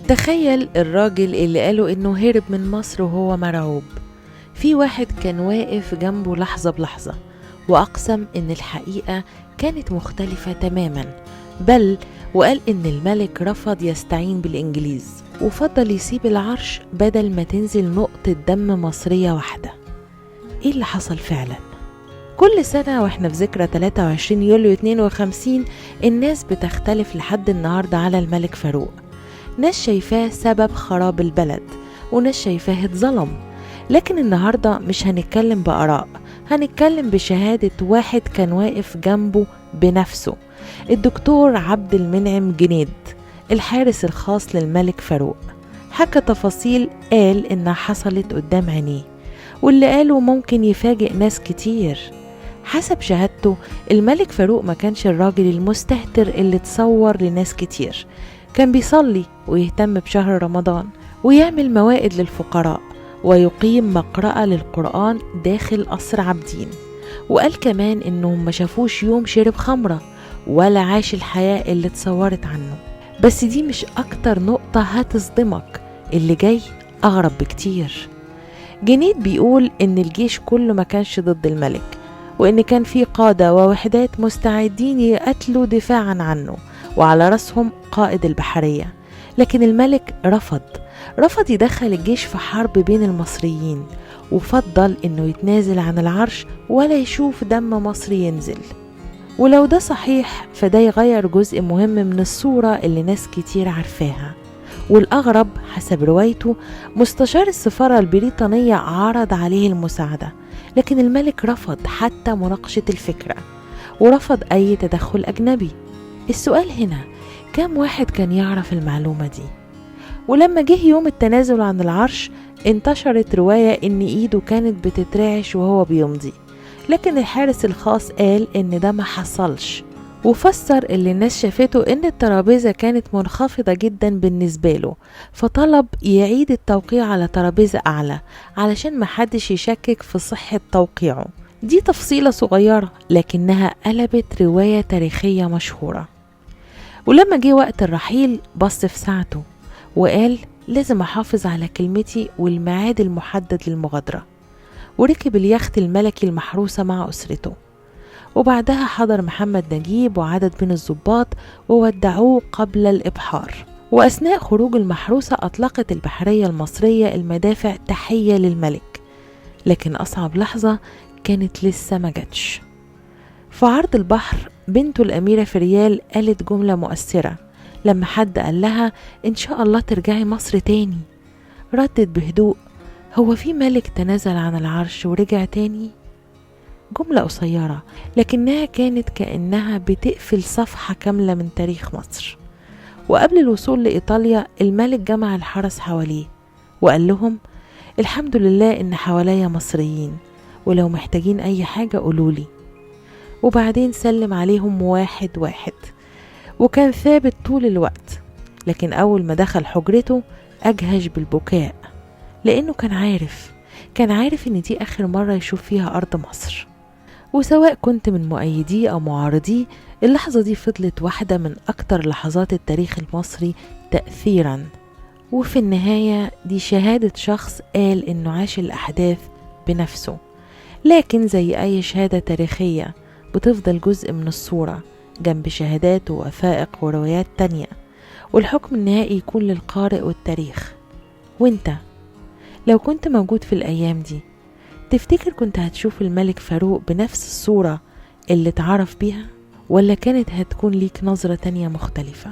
تخيل الراجل اللي قالوا انه هرب من مصر وهو مرعوب. في واحد كان واقف جنبه لحظة بلحظة وأقسم ان الحقيقة كانت مختلفة تماما، بل وقال ان الملك رفض يستعين بالإنجليز وفضل يسيب العرش بدل ما تنزل نقطة دم مصرية واحدة. ايه اللي حصل فعلا؟ كل سنة واحنا في ذكرى 23 يوليو 52 الناس بتختلف لحد النهاردة على الملك فاروق. ناس شايفاه سبب خراب البلد وناس شايفاه اتظلم، لكن النهاردة مش هنتكلم بآراء، هنتكلم بشهادة واحد كان واقف جنبه بنفسه، الدكتور عبد المنعم جنيد الحارس الخاص للملك فاروق. حكى تفاصيل قال إنها حصلت قدام عينيه، واللي قاله ممكن يفاجئ ناس كتير. حسب شهادته الملك فاروق ما كانش الراجل المستهتر اللي تصور لناس كتير، كان بيصلي ويهتم بشهر رمضان ويعمل موائد للفقراء ويقيم مقرأة للقرآن داخل قصر عابدين. وقال كمان إنهم ما شافوش يوم شرب خمرة ولا عاش الحياة اللي اتصورت عنه. بس دي مش أكتر نقطة هتصدمك، اللي جاي أغرب بكتير. جنيد بيقول إن الجيش كله ما كانش ضد الملك، وإن كان في قادة ووحدات مستعدين يقتلوا دفاعا عنه وعلى رأسهم قائد البحرية، لكن الملك رفض يدخل الجيش في حرب بين المصريين، وفضل إنه يتنازل عن العرش ولا يشوف دم مصري ينزل. ولو ده صحيح فده يغير جزء مهم من الصورة اللي ناس كتير عارفاها. والأغرب حسب روايته مستشار السفارة البريطانية عرض عليه المساعدة، لكن الملك رفض حتى مناقشة الفكرة ورفض أي تدخل أجنبي. السؤال هنا، كم واحد كان يعرف المعلومة دي؟ ولما جه يوم التنازل عن العرش انتشرت رواية إن إيده كانت بتترعش وهو بيمضي، لكن الحارس الخاص قال إن ده ما حصلش، وفسر اللي الناس شافته إن الترابيزة كانت منخفضة جدا بالنسبة له، فطلب يعيد التوقيع على ترابيزة أعلى علشان محدش يشكك في صحة توقيعه. دي تفصيلة صغيرة لكنها قلبت رواية تاريخية مشهورة. ولما جه وقت الرحيل بص في ساعته وقال لازم أحافظ على كلمتي والميعاد المحدد للمغادرة، وركب اليخت الملكي المحروسة مع أسرته. وبعدها حضر محمد نجيب وعدد من الضباط وودعوه قبل الإبحار. وأثناء خروج المحروسة أطلقت البحرية المصرية المدافع تحية للملك، لكن أصعب لحظة كانت لسه ما جاتش. في عرض البحر بنته الأميرة فريال قالت جملة مؤثرة لما حد قال لها إن شاء الله ترجعي مصر تاني. ردت بهدوء هو في ملك تنازل عن العرش ورجع تاني؟ جملة قصيرة لكنها كانت كأنها بتقفل صفحة كاملة من تاريخ مصر. وقبل الوصول لإيطاليا الملك جمع الحرس حواليه وقال لهم الحمد لله إن حواليا مصريين، ولو محتاجين أي حاجة قولولي. وبعدين سلم عليهم واحد واحد وكان ثابت طول الوقت، لكن أول ما دخل حجرته أجهش بالبكاء، لأنه كان عارف إن دي آخر مرة يشوف فيها أرض مصر. وسواء كنت من مؤيديه أو معارضيه، اللحظة دي فضلت واحدة من أكتر لحظات التاريخ المصري تأثيرا. وفي النهاية دي شهادة شخص قال إنه عاش الأحداث بنفسه، لكن زي أي شهادة تاريخية بتفضل جزء من الصورة جنب شهادات ووثائق وروايات تانية، والحكم النهائي يكون للقارئ والتاريخ. وانت لو كنت موجود في الأيام دي تفتكر كنت هتشوف الملك فاروق بنفس الصورة اللي اتعرف بيها، ولا كانت هتكون ليك نظرة تانية مختلفة؟